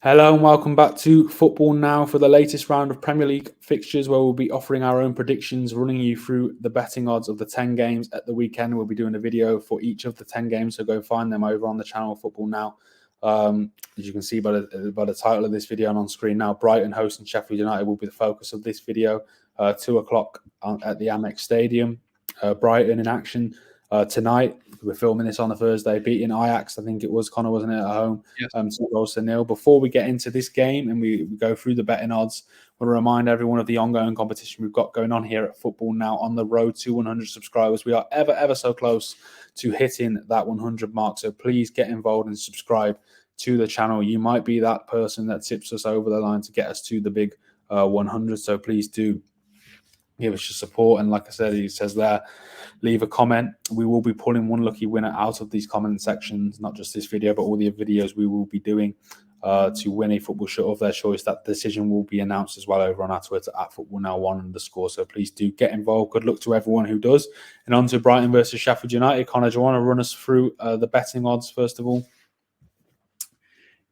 Hello and welcome back to Football Now for the latest round of Premier League fixtures, where we'll be offering our own predictions, running you through the betting odds of the 10 games at the weekend. We'll be doing a video for each of the 10 games, so go find them over on the channel Football Now. As you can see by the title of this video and on screen now, Brighton hosting Sheffield United will be the focus of this video. 2 o'clock at the Amex Stadium. Brighton in action tonight. We're filming this on a Thursday, beating Ajax, I think it was, Connor, wasn't it, at home? Yes. 2-0. Before we get into this game and we go through the betting odds, I want to remind everyone of the ongoing competition we've got going on here at Football Now on the road to 100 subscribers. We are ever so close to hitting that 100 mark, so please get involved and subscribe to the channel. You might be that person that tips us over the line to get us to the big 100, so please do give us your support. And like I said, he says there, leave a comment. We will be pulling one lucky winner out of these comment sections, not just this video, but all the videos we will be doing to win a football shirt of their choice. That decision will be announced as well over on our Twitter at FootballNow1_. So please do get involved. Good luck to everyone who does. And on to Brighton versus Sheffield United. Connor, do you want to run us through the betting odds first of all?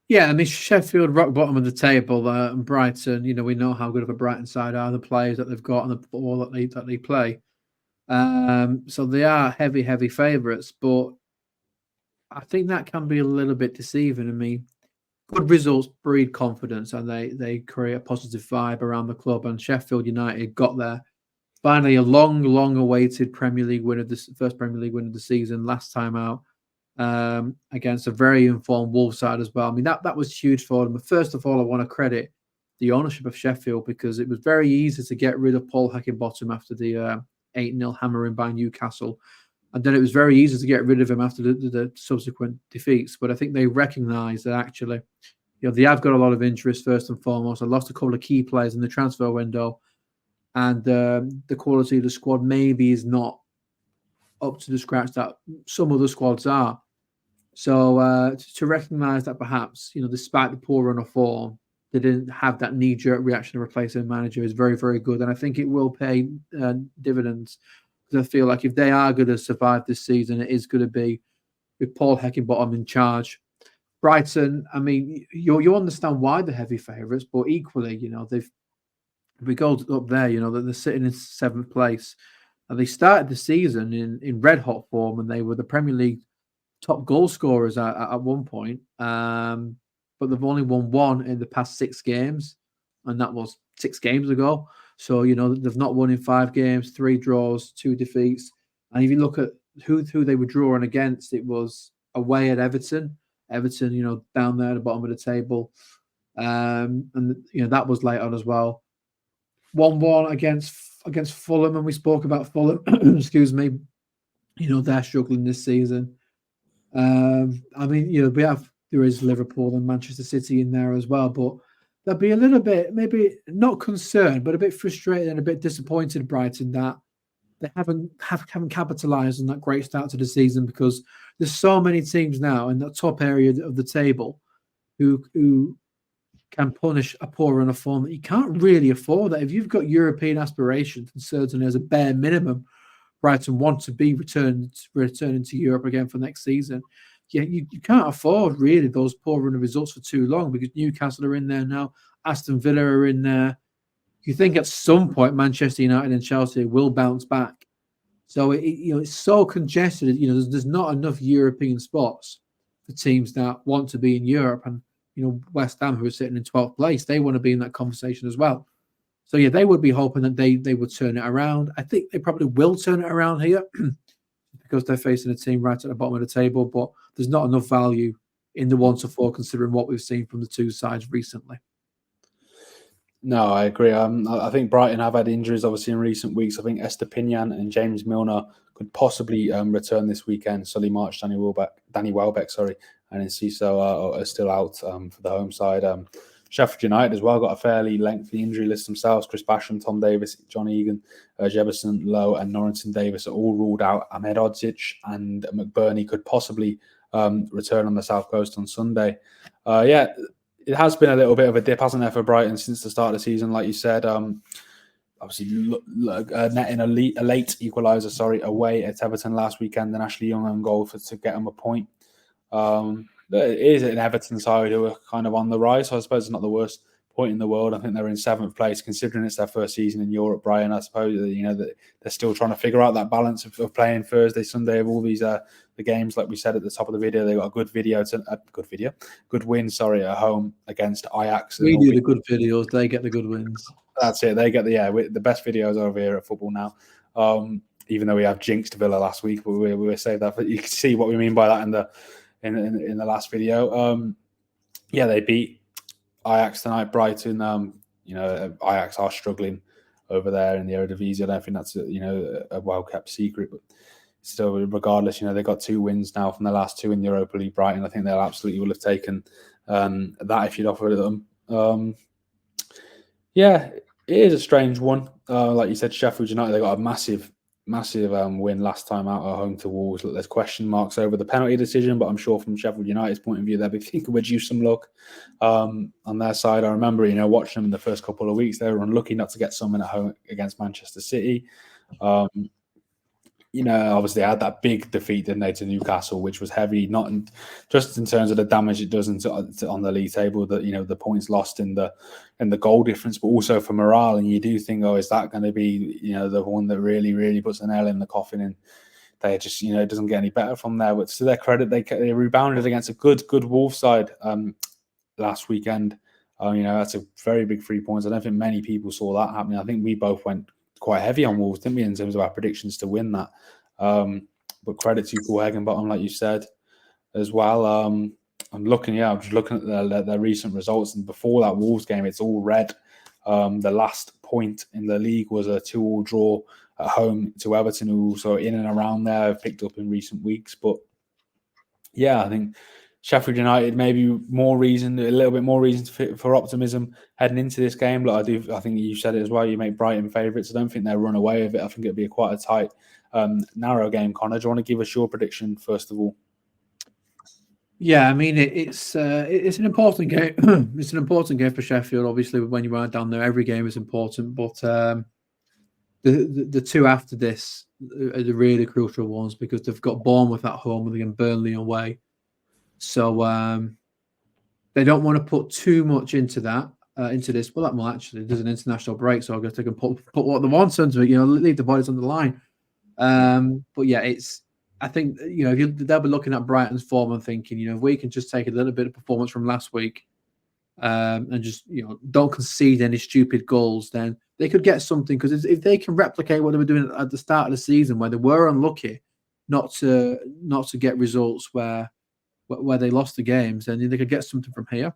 Yeah, I mean, Sheffield rock bottom of the table, and Brighton, we know how good of a Brighton side are, the players that they've got and the football that they play. So they are heavy favourites, but I think that can be a little bit deceiving. I mean, good results breed confidence and they create a positive vibe around the club. And Sheffield United got there. Finally, a long awaited Premier League win of the first Premier League win of the season last time out. Against a very informed Wolves side as well. I mean, that was huge for them. But first of all, I want to credit the ownership of Sheffield, because it was very easy to get rid of Paul Heckingbottom after the 8-0 hammering by Newcastle. And then it was very easy to get rid of him after the subsequent defeats. But I think they recognise that actually, they have got a lot of interest first and foremost. I lost a couple of key players in the transfer window. And the quality of the squad maybe is not up to the scratch that some other squads are. So to recognise that perhaps, despite the poor run of form, they didn't have that knee-jerk reaction to replace their manager is very good. And I think it will pay dividends, because I feel like if they are going to survive this season, it is going to be with Paul Heckingbottom in charge. Brighton, I mean, you understand why they're heavy favourites, but equally, we go up there, that they're sitting in 7th place. And they started the season in red-hot form, and they were the Premier League top goal scorers at one point. But they've only won 1 in the past 6 games, and that was 6 games ago. So, they've not won in 5 games, 3 draws, 2 defeats. And if you look at who they were drawing against, it was away at Everton. Everton, down there at the bottom of the table. And that was late on as well. 1-1 against Fulham, and we spoke about Fulham. Excuse me. They're struggling this season. I mean, there is Liverpool and Manchester City in there as well, but they'll be a little bit, maybe not concerned, but a bit frustrated and a bit disappointed, Brighton, that they haven't capitalised on that great start to the season, because there's so many teams now in the top area of the table who can punish a poor run of form that you can't really afford. That if you've got European aspirations, and certainly as a bare minimum, Brighton want to be returning to Europe again for next season. Yeah, you can't afford really those poor run of results for too long, because Newcastle are in there now, Aston Villa are in there. You think at some point Manchester United and Chelsea will bounce back. So it's so congested. There's not enough European spots for teams that want to be in Europe. And West Ham, who are sitting in 12th place, they want to be in that conversation as well. So, yeah, they would be hoping that they would turn it around. I think they probably will turn it around here because they're facing a team right at the bottom of the table, but there's not enough value in the 1 to 4 considering what we've seen from the two sides recently. No, I agree. I think Brighton have had injuries, obviously, in recent weeks. I think Estepinian and James Milner could possibly return this weekend. Solly March, Danny Welbeck, and Enciso are still out for the home side. Sheffield United as well got a fairly lengthy injury list themselves. Chris Basham, Tom Davis, John Egan, Jefferson, Lowe, and Norrington Davis are all ruled out. Ahmed Odzic and McBurney could possibly return on the South Coast on Sunday. It has been a little bit of a dip, hasn't there, for Brighton since the start of the season, like you said. Obviously, netting a late equaliser, away at Everton last weekend, and Ashley Young on goal to get them a point. it is an Everton side who are kind of on the rise. So I suppose it's not the worst point in the world. I think they're in 7th place, considering it's their first season in Europe, Brian. I suppose that they're still trying to figure out that balance of playing Thursday, Sunday, of all these the games. Like we said at the top of the video, they got a good win. At home against Ajax. We do the good videos; they get the good wins. That's it. They get the best videos over here at Football Now. Even though we have jinxed Villa last week, but we saved that. But you can see what we mean by that in the last video. They beat Ajax tonight. Brighton, Ajax are struggling over there in the Eredivisie. I don't think that's a well-kept secret, but still, regardless, they got 2 wins now from the last 2 in Europa League. Brighton, I think they'll absolutely will have taken that if you'd offered them. It is a strange one. Like you said, Sheffield United, they got a massive win last time out at home to Wolves. Look, there's question marks over the penalty decision, but I'm sure from Sheffield United's point of view, they'll be thinking we'd use some luck on their side. I remember, watching them in the first couple of weeks, they were unlucky not to get something at home against Manchester City. Obviously they had that big defeat, didn't they, to Newcastle, which was heavy, not just in terms of the damage it does on the league table, that the points lost in the goal difference, but also for morale. And you do think, is that going to be the one that really, really puts the nail in the coffin? And they just it doesn't get any better from there. But to their credit, they rebounded against a good Wolves side last weekend. That's a very big 3 points. I don't think many people saw that happening. I think we both went quite heavy on Wolves, didn't we, in terms of our predictions to win that. But credit to Paul Heckingbottom, like you said, as well. I'm just looking at their recent results, and before that Wolves game, it's all red. The last point in the league was a 2-2 draw at home to Everton, who also in and around there have picked up in recent weeks. But I think Sheffield United maybe a little bit more reason for optimism heading into this game. But I think you said it as well. You make Brighton favourites. I don't think they'll run away with it. I think it'll be quite a tight, narrow game. Connor, do you want to give us your prediction first of all? Yeah, I mean it's an important game. It's an important game for Sheffield. Obviously, when you are down there, every game is important. But the 2 after this are the really crucial ones, because they've got Bournemouth at home and again Burnley away. So they don't want to put too much into this. Well, actually, there's an international break, so I guess they can put what they want into it. Leave the bodies on the line. But I think they'll be looking at Brighton's form and thinking, if we can just take a little bit of performance from last week, and just don't concede any stupid goals, then they could get something. Because if they can replicate what they were doing at the start of the season, where they were unlucky not to get results where they lost the games, then they could get something from here.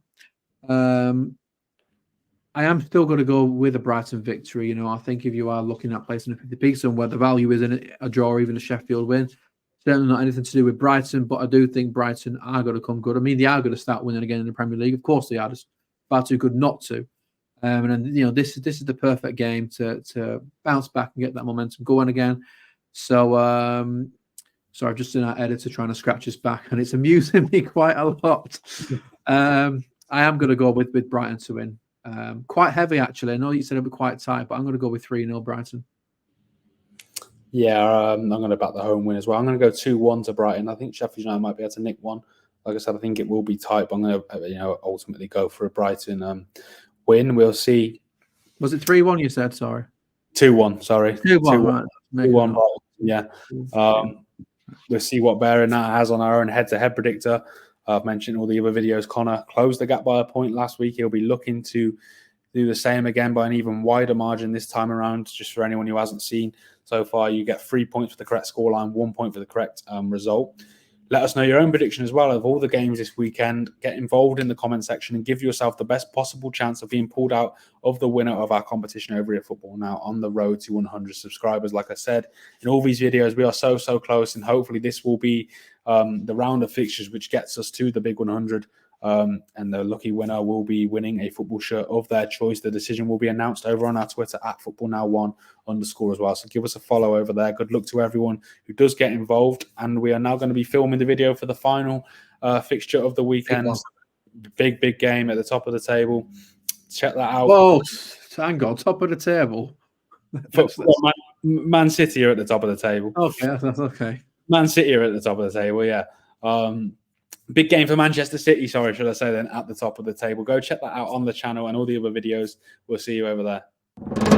I am still going to go with a Brighton victory. I think if you are looking at placing a 50p somewhere, the value is in a draw or even a Sheffield win. Certainly not anything to do with Brighton, but I do think Brighton are going to come good. I mean, they are going to start winning again in the Premier League. Of course they are. Just far too good not to. And then, this is the perfect game to bounce back and get that momentum going again. So, I've just seen our editor trying to scratch his back, and it's amusing me quite a lot. I am going to go with Brighton to win. Quite heavy, actually. I know you said it'll be quite tight, but I'm going to go with 3-0 Brighton. Yeah, I'm going to back the home win as well. I'm going to go 2-1 to Brighton. I think Sheffield United might be able to nick one. Like I said, I think it will be tight, but I'm going to ultimately go for a Brighton win. We'll see. Was it 3-1 you said? Sorry. 2-1, sorry. 2-1, right. 2-1, yeah. We'll see what bearing that has on our own head-to-head predictor. I've mentioned all the other videos. Connor closed the gap by a point last week. He'll be looking to do the same again by an even wider margin this time around. Just for anyone who hasn't seen so far, you get 3 points for the correct scoreline, 1 point for the correct result. Let us know your own prediction as well of all the games this weekend. Get involved in the comment section and give yourself the best possible chance of being pulled out of the winner of our competition over here at Football Now on the road to 100 subscribers. Like I said, in all these videos, we are so close, and hopefully this will be the round of fixtures which gets us to the big 100. And the lucky winner will be winning a football shirt of their choice. The decision will be announced over on our Twitter at FootballNow1_ as well. So give us a follow over there. Good luck to everyone who does get involved. And we are now going to be filming the video for the final fixture of the weekend. Big game at the top of the table. Check that out. Whoa, hang on, top of the table. Man City are at the top of the table. Okay, that's okay. Man City are at the top of the table, yeah. Big game for Manchester City, sorry, should I say then, at the top of the table. Go check that out on the channel and all the other videos. We'll see you over there.